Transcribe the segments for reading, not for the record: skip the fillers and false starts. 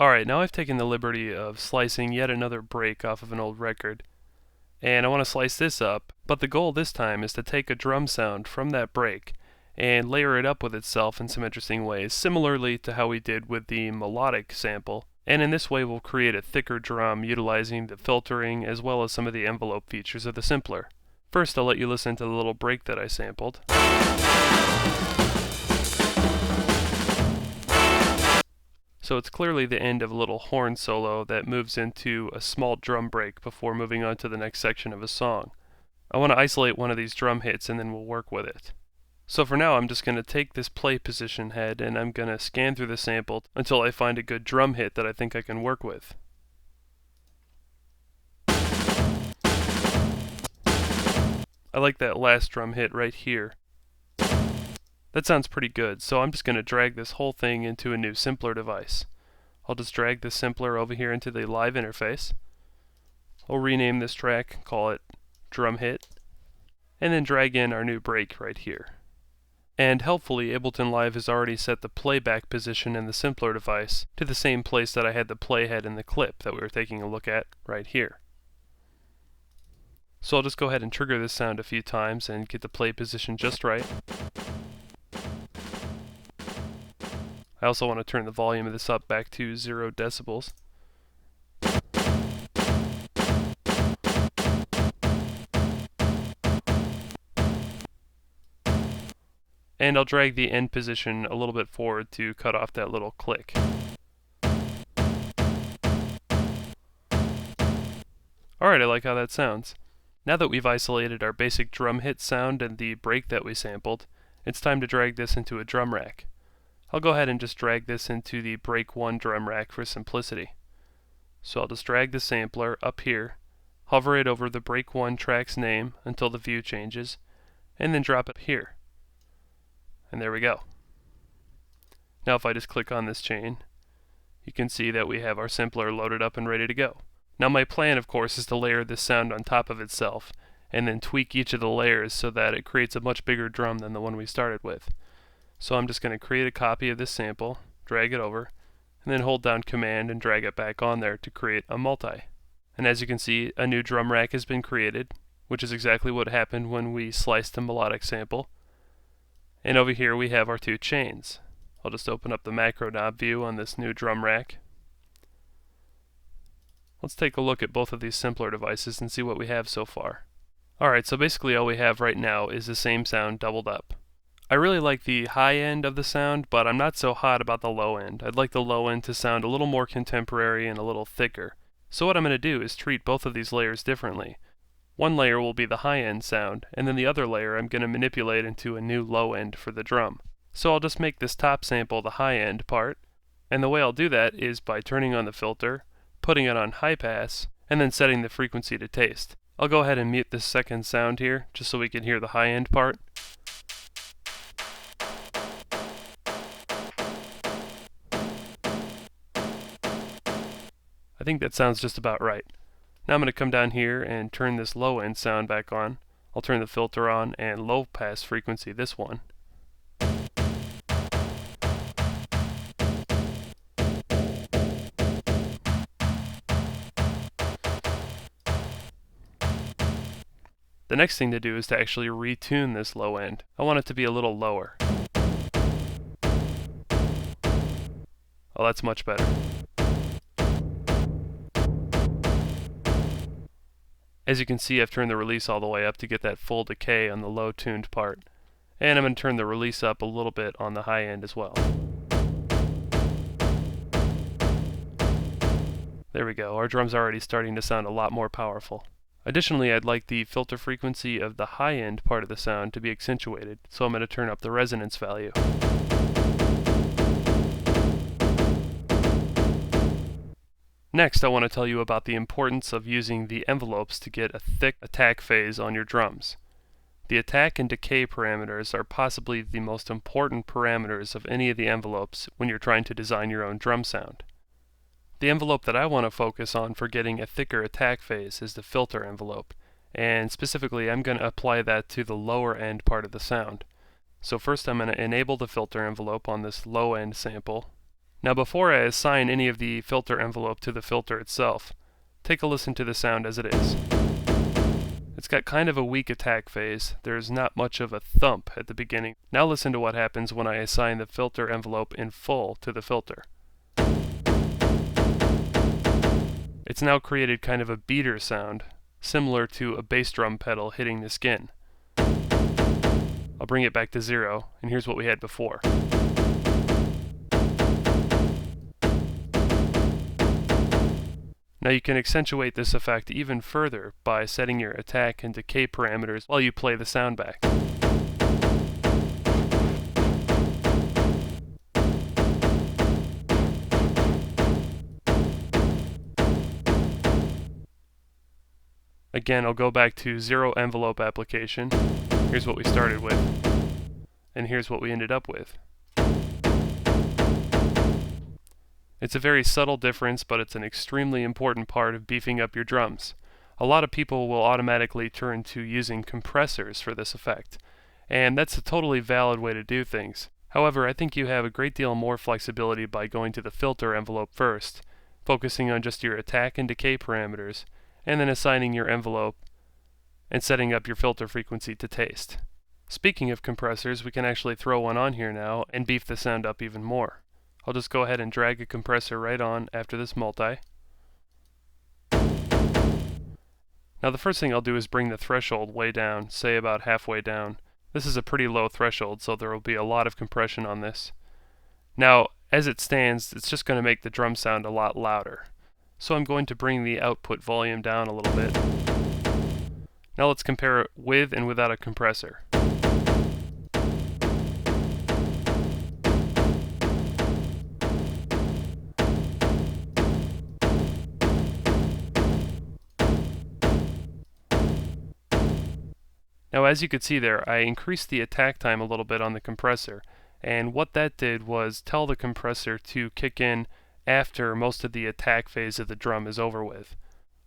Alright, now I've taken the liberty of slicing yet another break off of an old record. And I want to slice this up, but the goal this time is to take a drum sound from that break and layer it up with itself in some interesting ways, similarly to how we did with the melodic sample. And in this way we'll create a thicker drum utilizing the filtering as well as some of the envelope features of the simpler. First I'll let you listen to the little break that I sampled. So it's clearly the end of a little horn solo that moves into a small drum break before moving on to the next section of a song. I want to isolate one of these drum hits and then we'll work with it. So for now I'm just going to take this play position head and I'm going to scan through the sample until I find a good drum hit that I think I can work with. I like that last drum hit right here. That sounds pretty good, so I'm just going to drag this whole thing into a new simpler device. I'll just drag the simpler over here into the live interface. I'll rename this track, call it drum hit, and then drag in our new break right here. And helpfully Ableton Live has already set the playback position in the simpler device to the same place that I had the playhead in the clip that we were taking a look at right here. So I'll just go ahead and trigger this sound a few times and get the play position just right. I also want to turn the volume of this up back to 0 decibels. And I'll drag the end position a little bit forward to cut off that little click. Alright, I like how that sounds. Now that we've isolated our basic drum hit sound and the break that we sampled, it's time to drag this into a drum rack. I'll go ahead and just drag this into the break 1 drum rack for simplicity. So I'll just drag the sampler up here, hover it over the break 1 track's name until the view changes, and then drop it here. And there we go. Now if I just click on this chain, you can see that we have our simpler loaded up and ready to go. Now my plan, of course, is to layer this sound on top of itself, and then tweak each of the layers so that it creates a much bigger drum than the one we started with. So I'm just going to create a copy of this sample, drag it over, and then hold down Command and drag it back on there to create a multi. And as you can see, a new drum rack has been created, which is exactly what happened when we sliced the melodic sample. And over here we have our 2 chains. I'll just open up the macro knob view on this new drum rack. Let's take a look at both of these simpler devices and see what we have so far. Alright, so basically all we have right now is the same sound doubled up. I really like the high end of the sound, but I'm not so hot about the low end. I'd like the low end to sound a little more contemporary and a little thicker. So what I'm going to do is treat both of these layers differently. One layer will be the high end sound, and then the other layer I'm going to manipulate into a new low end for the drum. So I'll just make this top sample the high end part, and the way I'll do that is by turning on the filter, putting it on high pass, and then setting the frequency to taste. I'll go ahead and mute this second sound here, just so we can hear the high end part. I think that sounds just about right. Now I'm going to come down here and turn this low end sound back on. I'll turn the filter on and low pass frequency this one. The next thing to do is to actually retune this low end. I want it to be a little lower. Oh, that's much better. As you can see, I've turned the release all the way up to get that full decay on the low tuned part. And I'm going to turn the release up a little bit on the high end as well. There we go, our drum's already starting to sound a lot more powerful. Additionally, I'd like the filter frequency of the high end part of the sound to be accentuated, so I'm going to turn up the resonance value. Next, I want to tell you about the importance of using the envelopes to get a thick attack phase on your drums. The attack and decay parameters are possibly the most important parameters of any of the envelopes when you're trying to design your own drum sound. The envelope that I want to focus on for getting a thicker attack phase is the filter envelope, and specifically I'm going to apply that to the lower end part of the sound. So first I'm going to enable the filter envelope on this low end sample. Now before I assign any of the filter envelope to the filter itself, take a listen to the sound as it is. It's got kind of a weak attack phase. There's not much of a thump at the beginning. Now listen to what happens when I assign the filter envelope in full to the filter. It's now created kind of a beater sound, similar to a bass drum pedal hitting the skin. I'll bring it back to 0, and here's what we had before. Now you can accentuate this effect even further by setting your attack and decay parameters while you play the sound back. Again, I'll go back to 0 envelope application. Here's what we started with, and here's what we ended up with. It's a very subtle difference, but it's an extremely important part of beefing up your drums. A lot of people will automatically turn to using compressors for this effect, and that's a totally valid way to do things. However, I think you have a great deal more flexibility by going to the filter envelope first, focusing on just your attack and decay parameters, and then assigning your envelope and setting up your filter frequency to taste. Speaking of compressors, we can actually throw one on here now and beef the sound up even more. I'll just go ahead and drag a compressor right on after this multi. Now the first thing I'll do is bring the threshold way down, say about halfway down. This is a pretty low threshold, so there will be a lot of compression on this. Now, as it stands, it's just going to make the drum sound a lot louder. So I'm going to bring the output volume down a little bit. Now let's compare it with and without a compressor. Now as you could see there, I increased the attack time a little bit on the compressor, and what that did was tell the compressor to kick in after most of the attack phase of the drum is over with.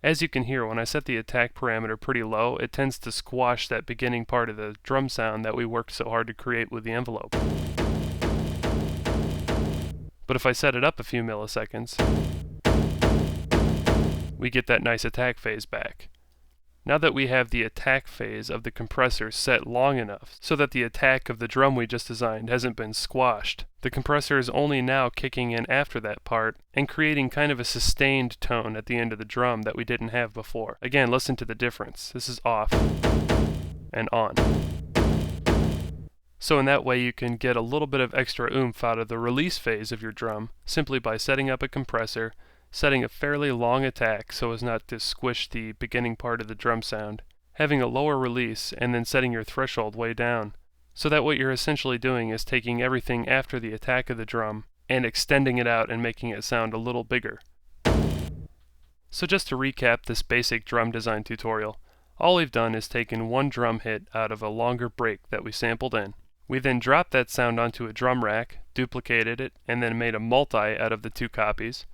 As you can hear, when I set the attack parameter pretty low, it tends to squash that beginning part of the drum sound that we worked so hard to create with the envelope. But if I set it up a few milliseconds, we get that nice attack phase back. Now that we have the attack phase of the compressor set long enough so that the attack of the drum we just designed hasn't been squashed, the compressor is only now kicking in after that part and creating kind of a sustained tone at the end of the drum that we didn't have before. Again, listen to the difference. This is off and on. So in that way you can get a little bit of extra oomph out of the release phase of your drum simply by setting up a compressor, setting a fairly long attack so as not to squish the beginning part of the drum sound, having a lower release, and then setting your threshold way down. So that what you're essentially doing is taking everything after the attack of the drum and extending it out and making it sound a little bigger. So just to recap this basic drum design tutorial, all we've done is taken one drum hit out of a longer break that we sampled in. We then dropped that sound onto a drum rack, duplicated it, and then made a multi out of the two copies.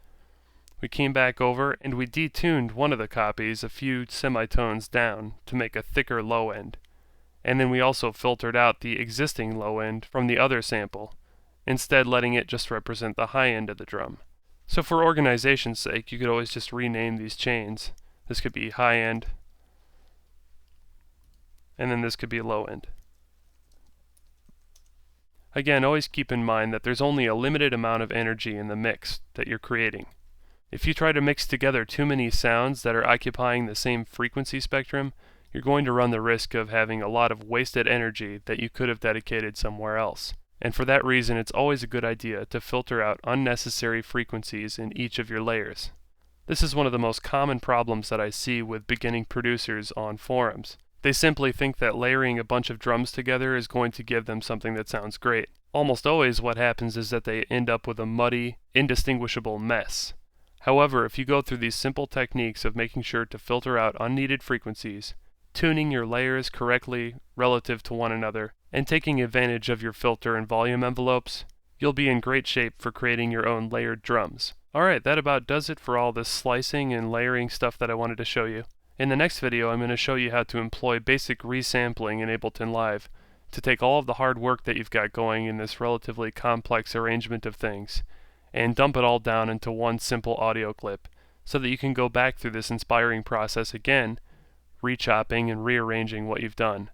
We came back over and we detuned one of the copies a few semitones down to make a thicker low end. And then we also filtered out the existing low end from the other sample, instead letting it just represent the high end of the drum. So for organization's sake, you could always just rename these chains. This could be high end, and then this could be low end. Again, always keep in mind that there's only a limited amount of energy in the mix that you're creating. If you try to mix together too many sounds that are occupying the same frequency spectrum, you're going to run the risk of having a lot of wasted energy that you could have dedicated somewhere else. And for that reason, it's always a good idea to filter out unnecessary frequencies in each of your layers. This is one of the most common problems that I see with beginning producers on forums. They simply think that layering a bunch of drums together is going to give them something that sounds great. Almost always what happens is that they end up with a muddy, indistinguishable mess. However, if you go through these simple techniques of making sure to filter out unneeded frequencies, tuning your layers correctly relative to one another, and taking advantage of your filter and volume envelopes, you'll be in great shape for creating your own layered drums. Alright, that about does it for all this slicing and layering stuff that I wanted to show you. In the next video, I'm going to show you how to employ basic resampling in Ableton Live to take all of the hard work that you've got going in this relatively complex arrangement of things and dump it all down into one simple audio clip so that you can go back through this inspiring process again, rechopping and rearranging what you've done.